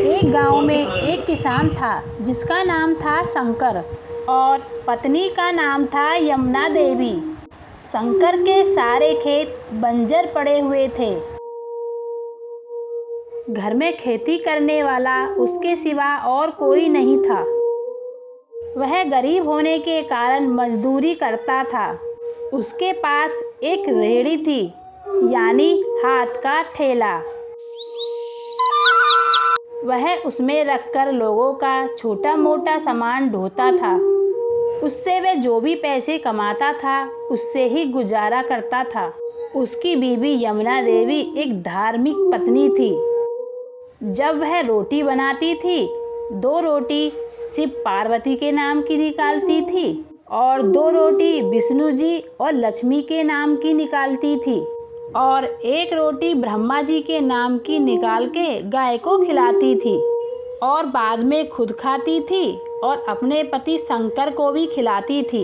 एक गांव में एक किसान था जिसका नाम था शंकर और पत्नी का नाम था यमुना देवी। शंकर के सारे खेत बंजर पड़े हुए थे। घर में खेती करने वाला उसके सिवा और कोई नहीं था। वह गरीब होने के कारण मजदूरी करता था। उसके पास एक रेहड़ी थी, यानी हाथ का ठेला। वह उसमें रखकर लोगों का छोटा मोटा सामान ढोता था। उससे वह जो भी पैसे कमाता था उससे ही गुजारा करता था। उसकी बीवी यमुना देवी एक धार्मिक पत्नी थी। जब वह रोटी बनाती थी, 2 रोटी शिव पार्वती के नाम की निकालती थी और 2 रोटी विष्णु जी और लक्ष्मी के नाम की निकालती थी और 1 रोटी ब्रह्मा जी के नाम की निकाल के गाय को खिलाती थी और बाद में खुद खाती थी और अपने पति शंकर को भी खिलाती थी।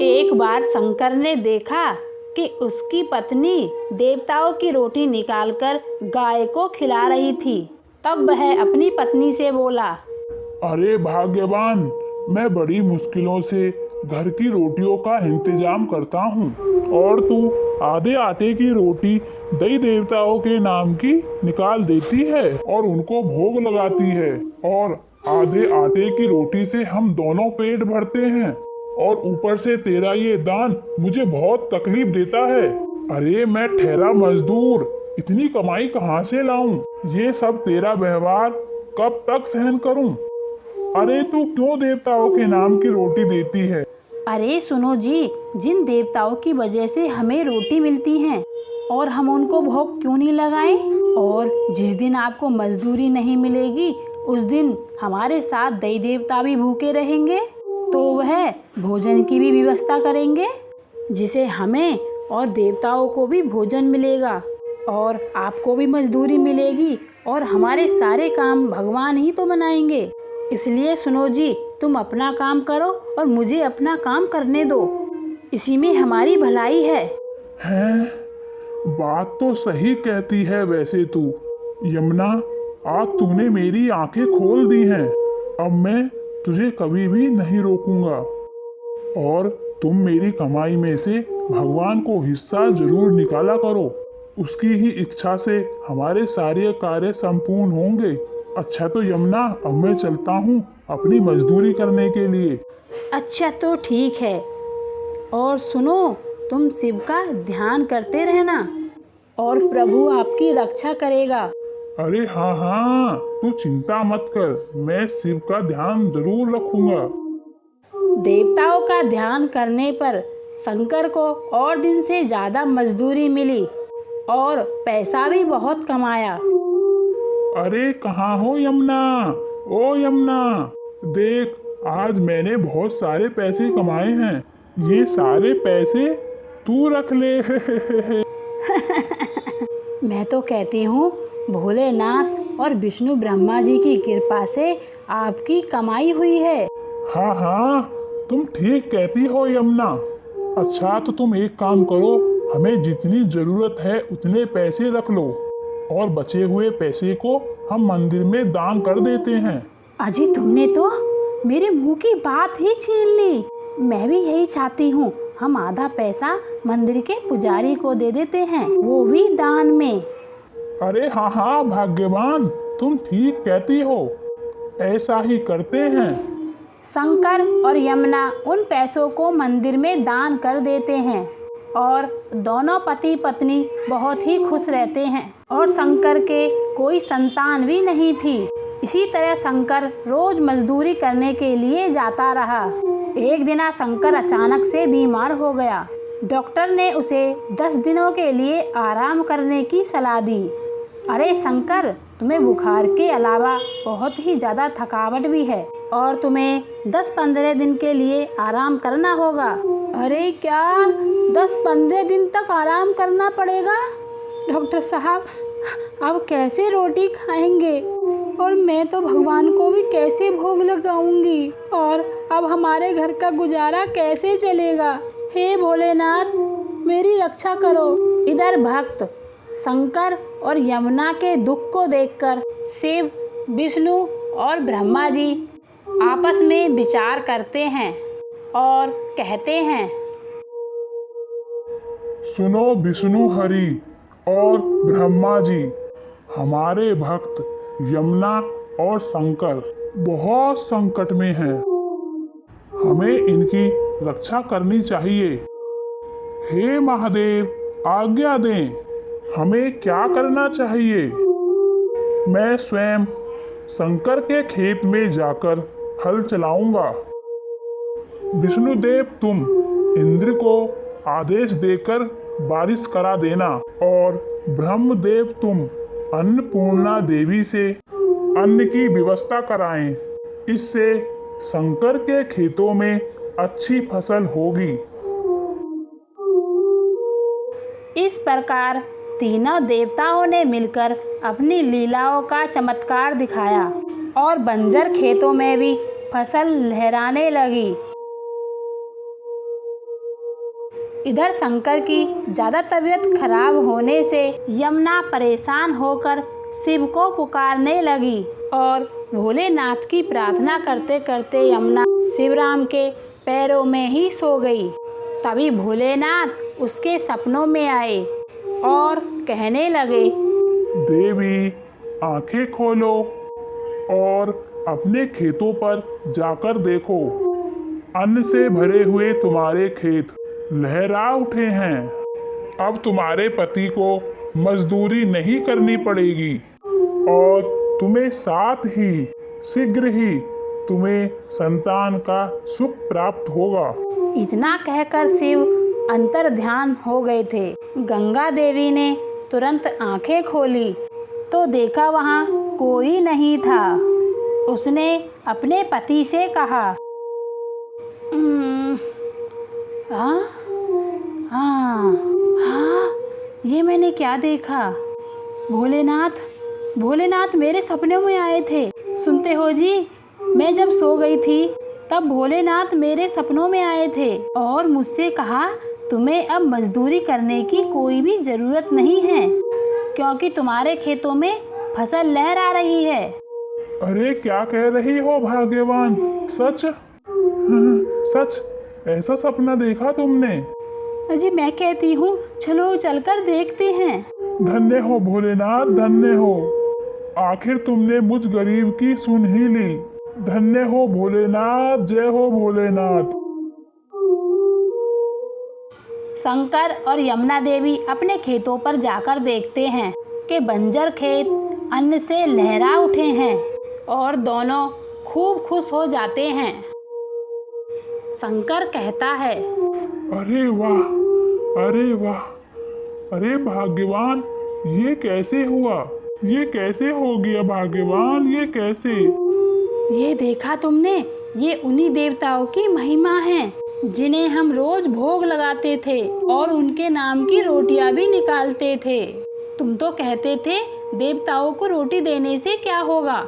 एक बार शंकर ने देखा कि उसकी पत्नी देवताओं की रोटी निकालकर गाय को खिला रही थी। तब वह अपनी पत्नी से बोला, अरे भाग्यवान, मैं बड़ी मुश्किलों से घर की रोटियों का इंतजाम करता हूँ और तू आधे आटे की रोटी दई देवताओं के नाम की निकाल देती है और उनको भोग लगाती है और आधे आटे की रोटी से हम दोनों पेट भरते हैं और ऊपर से तेरा ये दान मुझे बहुत तकलीफ देता है। अरे मैं ठहरा मजदूर, इतनी कमाई कहाँ से लाऊं? ये सब तेरा व्यवहार कब तक सहन करूं? अरे तू क्यों देवताओं के नाम की रोटी देती है? अरे सुनो जी, जिन देवताओं की वजह से हमें रोटी मिलती है और हम उनको भोग क्यों नहीं लगाएं? और जिस दिन आपको मजदूरी नहीं मिलेगी उस दिन हमारे साथ दई देवता भी भूखे रहेंगे, तो वह भोजन की भी व्यवस्था करेंगे जिसे हमें और देवताओं को भी भोजन मिलेगा और आपको भी मजदूरी मिलेगी और हमारे सारे काम भगवान ही तो बनाएंगे। इसलिए सुनो जी, तुम अपना काम करो और मुझे अपना काम करने दो, इसी में हमारी भलाई है। हैं? बात तो सही कहती है वैसे तू यमुना, आज तूने मेरी आंखें खोल दी हैं। अब मैं तुझे कभी भी नहीं रोकूंगा और तुम मेरी कमाई में से भगवान को हिस्सा जरूर निकाला करो। उसकी ही इच्छा से हमारे सारे कार्य संपूर्ण होंगे। अच्छा तो यमुना, अब मैं चलता हूँ अपनी मजदूरी करने के लिए। अच्छा तो ठीक है, और सुनो, तुम शिव का ध्यान करते रहना और प्रभु आपकी रक्षा करेगा। अरे हाँ हाँ, तू चिंता मत कर, मैं शिव का ध्यान जरूर रखूंगा। देवताओं का ध्यान करने पर शंकर को और दिन से ज़्यादा मजदूरी मिली और पैसा भी बहुत कमाया। अरे कहाँ हो यमुना? ओ यमुना, देख, आज मैंने बहुत सारे पैसे कमाए हैं। ये सारे पैसे तू रख ले। मैं तो कहती हूँ भोलेनाथ और विष्णु ब्रह्मा जी की कृपा से आपकी कमाई हुई है। हाँ हाँ, तुम ठीक कहती हो यमुना। अच्छा तो तुम एक काम करो, हमें जितनी जरूरत है उतने पैसे रख लो और बचे हुए पैसे को हम मंदिर में दान कर देते हैं। अजी तुमने तो मेरे मुंह की बात ही छीन ली। मैं भी यही चाहती हूँ, हम आधा पैसा मंदिर के पुजारी को दे देते हैं, वो भी दान में। अरे हाँ हाँ भाग्यवान, तुम ठीक कहती हो, ऐसा ही करते हैं। शंकर और यमुना उन पैसों को मंदिर में दान कर देते हैं और दोनों पति पत्नी बहुत ही खुश रहते हैं। और शंकर के कोई संतान भी नहीं थी। इसी तरह शंकर रोज मजदूरी करने के लिए जाता रहा। एक दिन शंकर अचानक से बीमार हो गया। डॉक्टर ने उसे 10 दिनों के लिए आराम करने की सलाह दी। अरे शंकर, तुम्हें बुखार के अलावा बहुत ही ज़्यादा थकावट भी है और तुम्हें 10-15 दिन के लिए आराम करना होगा। अरे क्या 10-15 दिन तक आराम करना पड़ेगा? डॉक्टर साहब, अब कैसे रोटी खाएंगे और मैं तो भगवान को भी कैसे भोग लगाऊंगी और अब हमारे घर का गुजारा कैसे चलेगा? हे भोलेनाथ, मेरी रक्षा करो। इधर भक्त शंकर और यमुना के दुख को देखकर शिव, विष्णु और ब्रह्मा जी आपस में विचार करते हैं और कहते हैं, सुनो विष्णु हरि और ब्रह्मा जी, हमारे भक्त यमुना और शंकर बहुत संकट में हैं। हमें इनकी रक्षा करनी चाहिए। हे महादेव, आज्ञा दें, हमें क्या करना चाहिए? मैं स्वयं शंकर के खेत में जाकर हल चलाऊंगा। विष्णुदेव, तुम इंद्र को आदेश देकर बारिश करा देना और ब्रह्मदेव तुम अन्नपूर्णा देवी से अन्न की व्यवस्था कराएं। इससे शंकर के खेतों में अच्छी फसल होगी। इस प्रकार तीनों देवताओं ने मिलकर अपनी लीलाओं का चमत्कार दिखाया और बंजर खेतों में भी फसल लहराने लगी। इधर शंकर की ज्यादा तबीयत खराब होने से यमुना परेशान होकर शिव को पुकारने लगी और भोलेनाथ की प्रार्थना करते करते यमुना शिवराम के पैरों में ही सो गई। तभी भोलेनाथ उसके सपनों में आए और कहने लगे, देवी, आंखें खोलो और अपने खेतों पर जाकर देखो। अन्न से भरे हुए तुम्हारे खेत लहरा उठे हैं। अब तुम्हारे पति को मजदूरी नहीं करनी पड़ेगी और तुम्हें साथ ही शीघ्र ही तुम्हें संतान का सुख प्राप्त होगा। इतना कहकर शिव अंतर ध्यान हो गए थे। गंगा देवी ने तुरंत आंखें खोली तो देखा वहाँ कोई नहीं था। उसने अपने पति से कहा, हाँ, ये मैंने क्या देखा? भोलेनाथ मेरे सपनों में आए थे। सुनते हो जी, मैं जब सो गई थी तब भोलेनाथ मेरे सपनों में आए थे और मुझसे कहा, तुम्हें अब मजदूरी करने की कोई भी जरूरत नहीं है क्योंकि तुम्हारे खेतों में फसल लहरा रही है। अरे क्या कह रही हो भाग्यवान? सच? सच? ऐसा सपना देखा तुमने? अजी मैं कहती हूँ, चलो चलकर देखते हैं। धन्य हो भोलेनाथ, धन्य हो। आखिर तुमने मुझ गरीब की सुन ही ली। धन्य हो भोलेनाथ, जय हो भोलेनाथ। शंकर और यमुना देवी अपने खेतों पर जाकर देखते हैं कि बंजर खेत अन्न से लहरा उठे हैं और दोनों खूब खुश हो जाते हैं। शंकर कहता है, अरे वाह, अरे वाह, अरे भाग्यवान, ये कैसे हुआ? ये कैसे हो गया भाग्यवान? ये कैसे? ये देखा तुमने? ये उन्हीं देवताओं की महिमा है जिन्हें हम रोज भोग लगाते थे और उनके नाम की रोटियां भी निकालते थे। तुम तो कहते थे देवताओं को रोटी देने से क्या होगा।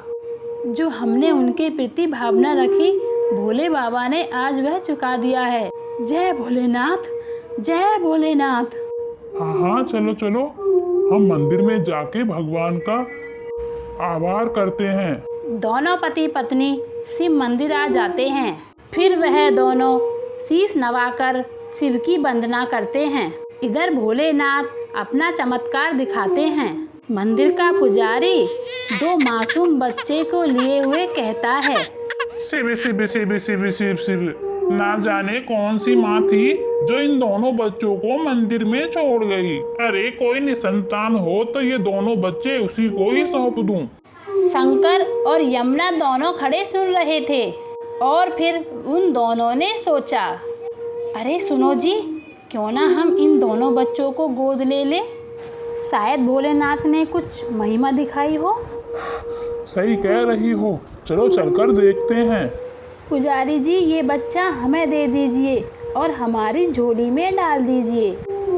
जो हमने उनके प्रति भावना रखी, भोले बाबा ने आज वह चुका दिया है। जय भोलेनाथ, जय भोलेनाथ। हाँ, चलो चलो, हम मंदिर में जाके भगवान का आभार करते हैं। दोनों पति पत्नी शिव मंदिर आ जाते हैं। फिर वह दोनों शीश नवाकर शिव की वंदना करते हैं। इधर भोलेनाथ अपना चमत्कार दिखाते हैं। मंदिर का पुजारी दो मासूम बच्चे को लिए हुए कहता है, शिव शिव शिव शिव शिव शिव। ना जाने कौन सी माँ थी जो इन दोनों बच्चों को मंदिर में छोड़ गई। अरे कोई निसंतान हो तो ये दोनों बच्चे उसी को ही सौंप दूं। शंकर और यमुना दोनों खड़े सुन रहे थे और फिर उन दोनों ने सोचा, अरे सुनो जी, क्यों ना हम इन दोनों बच्चों को गोद ले लें। शायद भोलेनाथ ने कुछ महिमा दिखाई हो। सही कह रही हो, चलो चलकर देखते हैं। पुजारी जी, ये बच्चा हमें दे दीजिए और हमारी झोली में डाल दीजिए।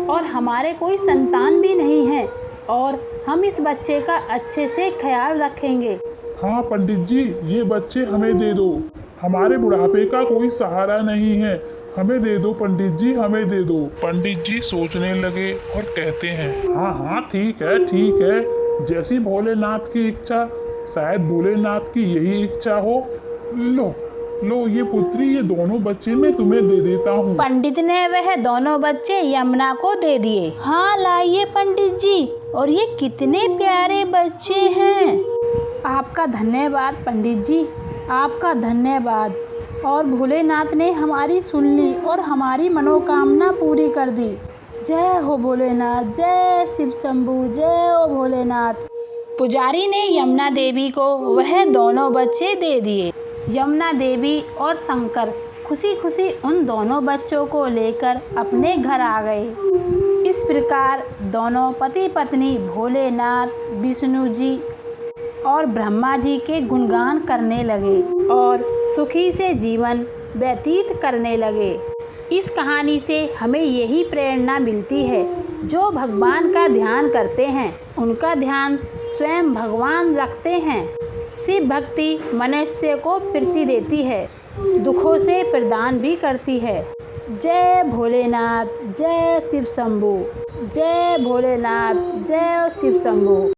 और हमारे कोई संतान भी नहीं है और हम इस बच्चे का अच्छे से ख्याल रखेंगे। हाँ पंडित जी, ये बच्चे हमें दे दो। हमारे बुढ़ापे का कोई सहारा नहीं है। हमें दे दो पंडित जी, हमें दे दो। पंडित जी सोचने लगे और कहते हैं, हाँ हाँ ठीक है, जैसी भोलेनाथ की इच्छा, शायद भोलेनाथ की यही इच्छा हो। लो ये पुत्री, ये दोनों बच्चे मैं तुम्हें दे देता हूँ। पंडित ने वह दोनों बच्चे यमुना को दे दिए। हाँ लाइए पंडित जी, और ये कितने प्यारे बच्चे हैं। आपका धन्यवाद पंडित जी, आपका धन्यवाद। और भोलेनाथ ने हमारी सुन ली और हमारी मनोकामना पूरी कर दी। जय हो भोलेनाथ, जय शिव शंभू, जय हो भोलेनाथ। पुजारी ने यमुना देवी को वह दोनों बच्चे दे दिए। यमुना देवी और शंकर खुशी खुशी उन दोनों बच्चों को लेकर अपने घर आ गए। इस प्रकार दोनों पति पत्नी भोलेनाथ, विष्णु जी और ब्रह्मा जी के गुणगान करने लगे और सुखी से जीवन व्यतीत करने लगे। इस कहानी से हमें यही प्रेरणा मिलती है, जो भगवान का ध्यान करते हैं उनका ध्यान स्वयं भगवान रखते हैं। शिव भक्ति मनुष्य को प्रीति देती है, दुखों से प्रदान भी करती है। जय भोलेनाथ, जय शिव शंभू, जय भोलेनाथ, जय शिव शंभू।